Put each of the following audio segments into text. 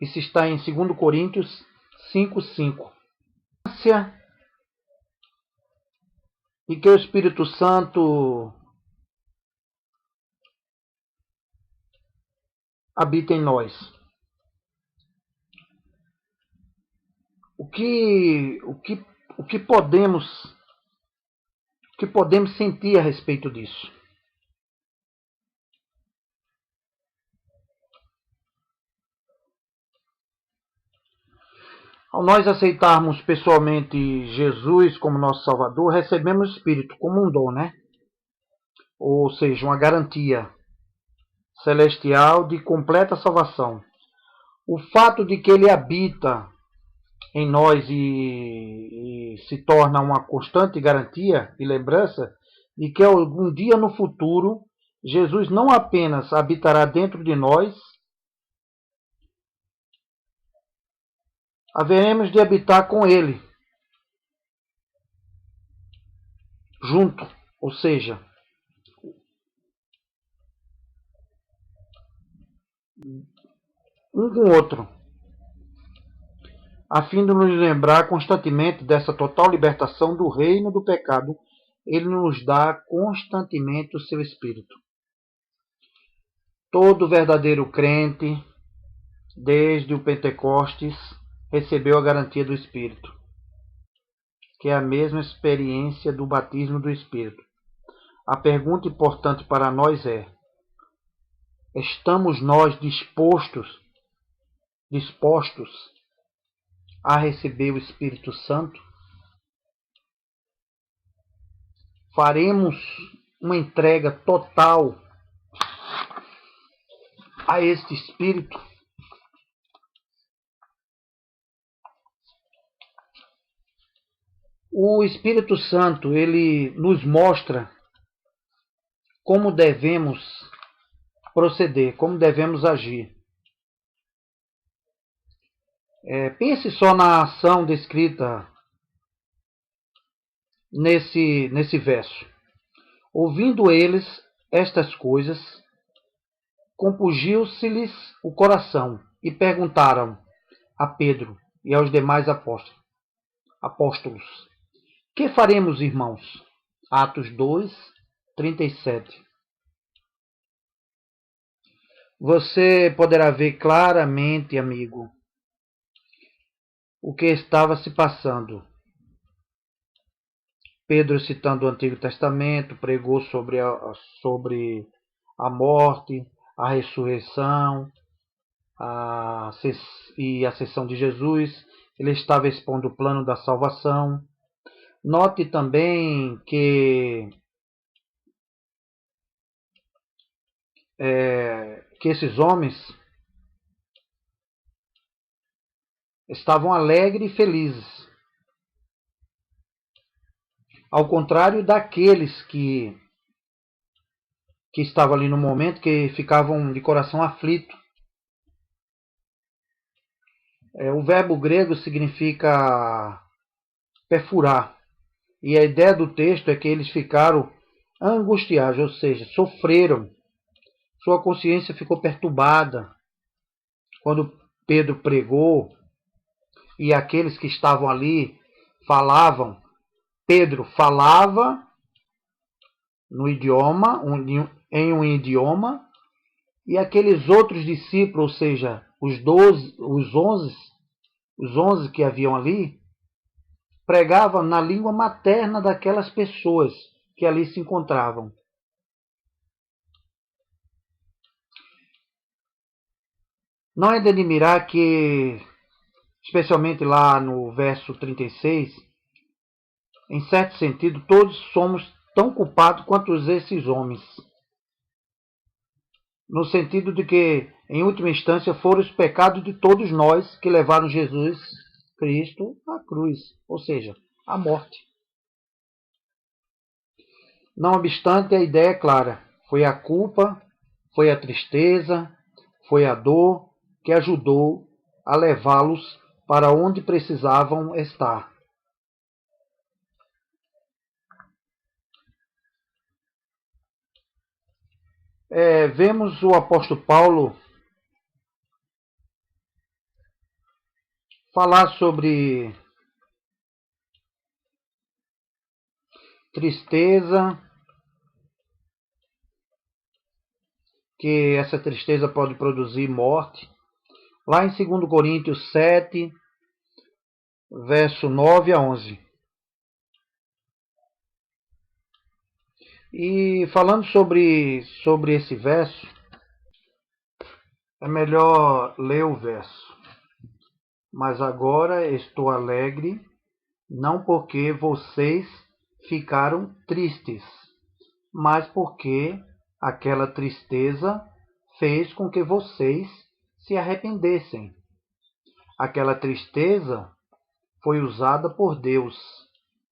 Isso está em 2 Coríntios 5:5. E que o Espírito Santo habita em nós. O que podemos sentir a respeito disso? Ao nós aceitarmos pessoalmente Jesus como nosso Salvador, recebemos o Espírito como um dom, né? Ou seja, uma garantia celestial de completa salvação. O fato de que ele habita em nós e se torna uma constante garantia e lembrança de que algum dia no futuro Jesus não apenas habitará dentro de nós, haveremos de habitar com ele, junto, ou seja, um com o outro, a fim de nos lembrar constantemente dessa total libertação do reino do pecado. Ele nos dá constantemente o seu Espírito. Todo verdadeiro crente, desde o Pentecostes, recebeu a garantia do Espírito, que é a mesma experiência do batismo do Espírito. A pergunta importante para nós é: estamos nós dispostos a receber o Espírito Santo? Faremos uma entrega total a este Espírito? O Espírito Santo, ele nos mostra como devemos proceder, como devemos agir. Pense só na ação descrita nesse verso. Ouvindo eles estas coisas, compungiu-se-lhes o coração e perguntaram a Pedro e aos demais apóstolos: que faremos, irmãos? Atos 2:37. Você poderá ver claramente, amigo, o que estava se passando. Pedro, citando o Antigo Testamento, pregou sobre a morte, a ressurreição e a ascensão de Jesus. Ele estava expondo o plano da salvação. Note também que esses homens estavam alegres e felizes, ao contrário daqueles que estavam ali no momento, que ficavam de coração aflito. O verbo grego significa perfurar, e a ideia do texto é que eles ficaram angustiados, ou seja, sofreram. Sua consciência ficou perturbada quando Pedro pregou e aqueles que estavam ali falavam. Pedro falava no idioma, em um idioma, e aqueles outros discípulos, ou seja, os 11 que haviam ali, pregavam na língua materna daquelas pessoas que ali se encontravam. Não é de admirar que, especialmente lá no verso 36, em certo sentido, todos somos tão culpados quanto esses homens. No sentido de que, em última instância, foram os pecados de todos nós que levaram Jesus Cristo à cruz, ou seja, à morte. Não obstante, a ideia é clara. Foi a culpa, foi a tristeza, foi a dor que ajudou a levá-los para onde precisavam estar. Vemos o apóstolo Paulo falar sobre tristeza, que essa tristeza pode produzir morte. Lá em 2 Coríntios 7, verso 9 a 11. E falando sobre esse verso, é melhor ler o verso. Mas agora estou alegre, não porque vocês ficaram tristes, mas porque aquela tristeza fez com que vocês se arrependessem. Aquela tristeza foi usada por Deus,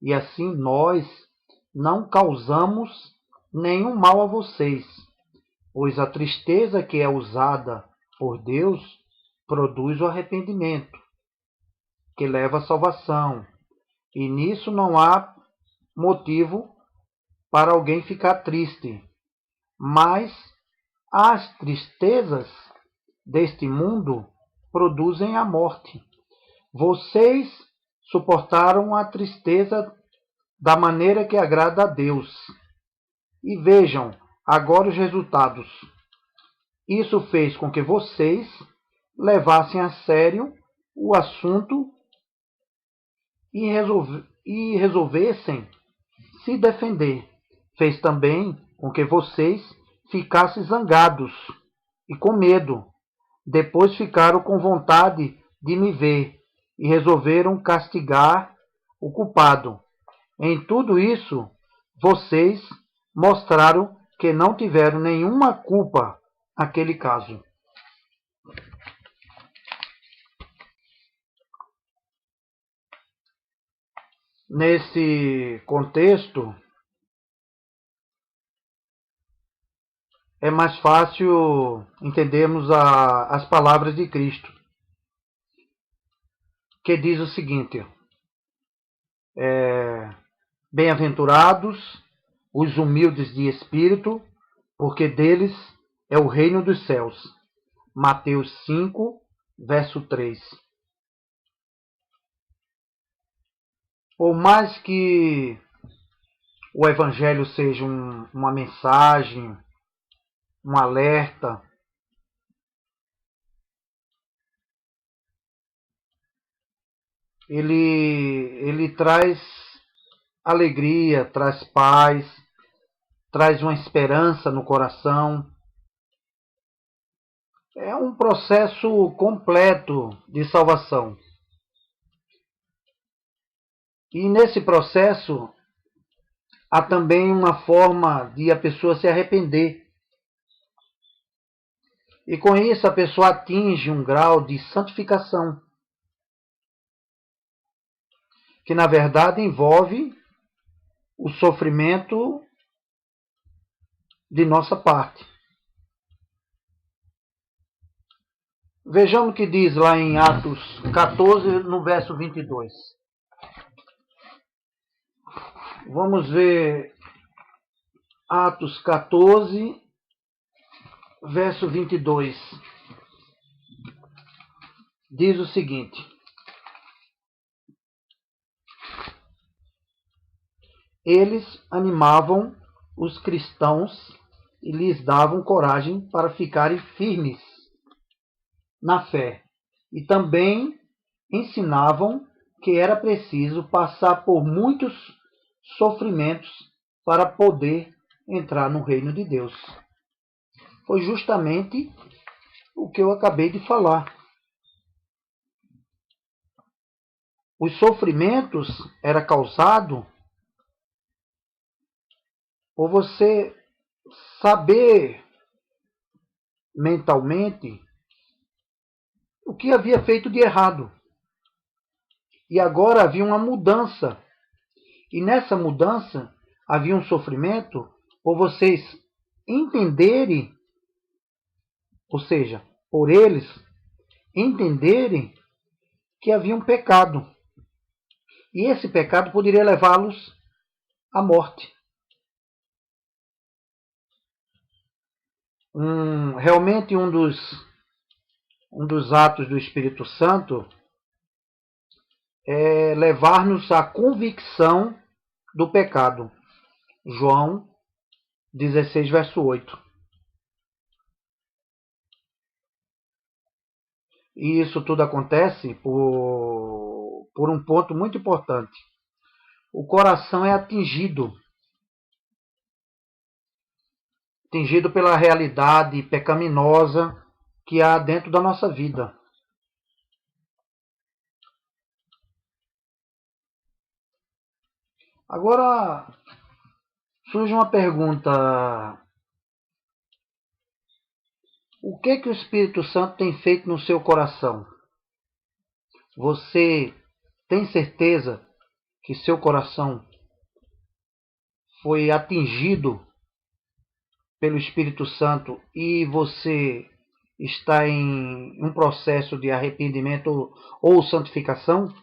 e assim nós não causamos nenhum mal a vocês, pois a tristeza que é usada por Deus produz o arrependimento, que leva à salvação, e nisso não há motivo para alguém ficar triste. Mas as tristezas deste mundo produzem a morte. Vocês suportaram a tristeza da maneira que agrada a Deus. E vejam agora os resultados. Isso fez com que vocês levassem a sério o assunto e resolvessem se defender. Fez também com que vocês ficassem zangados e com medo. Depois ficaram com vontade de me ver e resolveram castigar o culpado. Em tudo isso, vocês mostraram que não tiveram nenhuma culpa naquele caso. Nesse contexto, é mais fácil entendermos as palavras de Cristo, que diz o seguinte: bem-aventurados os humildes de espírito, porque deles é o reino dos céus. Mateus 5, verso 3. Por mais que o Evangelho seja uma mensagem, um alerta, ele traz alegria, traz paz, traz uma esperança no coração. É um processo completo de salvação. E nesse processo há também uma forma de a pessoa se arrepender. E com isso a pessoa atinge um grau de santificação, que na verdade envolve o sofrimento de nossa parte. Vejamos o que diz lá em Atos 14, no verso 22. Vamos ver Atos 14, verso 22. Diz o seguinte: eles animavam os cristãos e lhes davam coragem para ficarem firmes na fé. E também ensinavam que era preciso passar por muitos sofrimentos para poder entrar no reino de Deus. Foi justamente o que eu acabei de falar. Os sofrimentos eram causados por você saber mentalmente o que havia feito de errado. E agora havia uma mudança. E nessa mudança havia um sofrimento por vocês entenderem, ou seja, por eles entenderem que havia um pecado. E esse pecado poderia levá-los à morte. Realmente um dos atos do Espírito Santo é levar-nos à convicção do pecado. João 16, verso 8. E isso tudo acontece por um ponto muito importante. O coração é atingido pela realidade pecaminosa que há dentro da nossa vida. Agora, surge uma pergunta: o que o Espírito Santo tem feito no seu coração? Você tem certeza que seu coração foi atingido pelo Espírito Santo e você está em um processo de arrependimento ou santificação?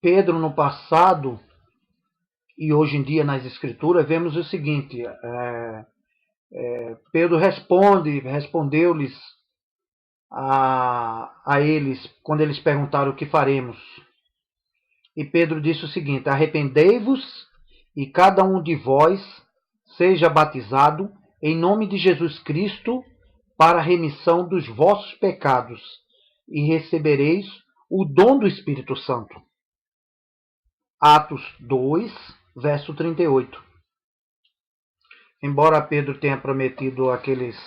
Pedro, no passado e hoje em dia nas Escrituras, vemos o seguinte: Pedro respondeu-lhes a eles quando eles perguntaram o que faremos. E Pedro disse o seguinte: arrependei-vos e cada um de vós seja batizado em nome de Jesus Cristo para a remissão dos vossos pecados e recebereis o dom do Espírito Santo. Atos 2, verso 38. Embora Pedro tenha prometido aquelas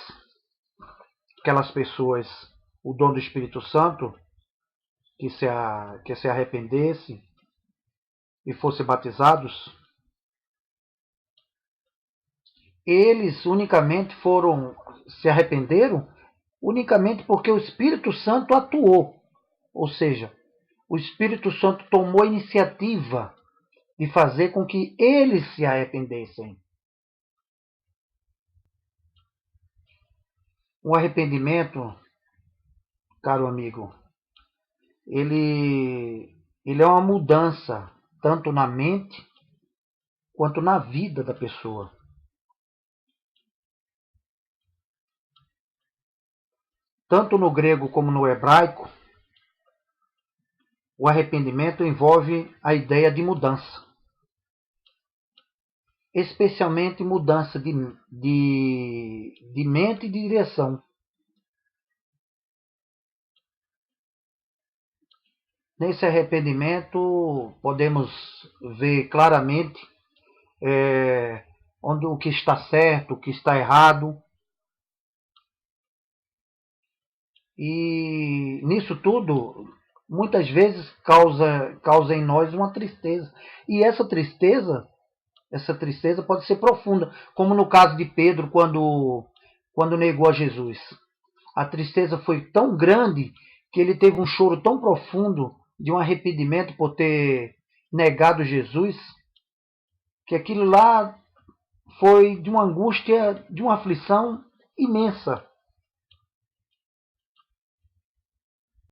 pessoas o dom do Espírito Santo, que se arrependesse e fossem batizados, eles unicamente se arrependeram unicamente porque o Espírito Santo atuou. Ou seja, o Espírito Santo tomou a iniciativa de fazer com que eles se arrependessem. O arrependimento, caro amigo, ele é uma mudança tanto na mente quanto na vida da pessoa. Tanto no grego como no hebraico, o arrependimento envolve a ideia de mudança. Especialmente mudança de mente e de direção. Nesse arrependimento, podemos ver claramente onde o que está certo, o que está errado. E nisso tudo, muitas vezes causa em nós uma tristeza. E essa tristeza pode ser profunda, como no caso de Pedro quando negou a Jesus. A tristeza foi tão grande que ele teve um choro tão profundo de um arrependimento por ter negado Jesus, que aquilo lá foi de uma angústia, de uma aflição imensa.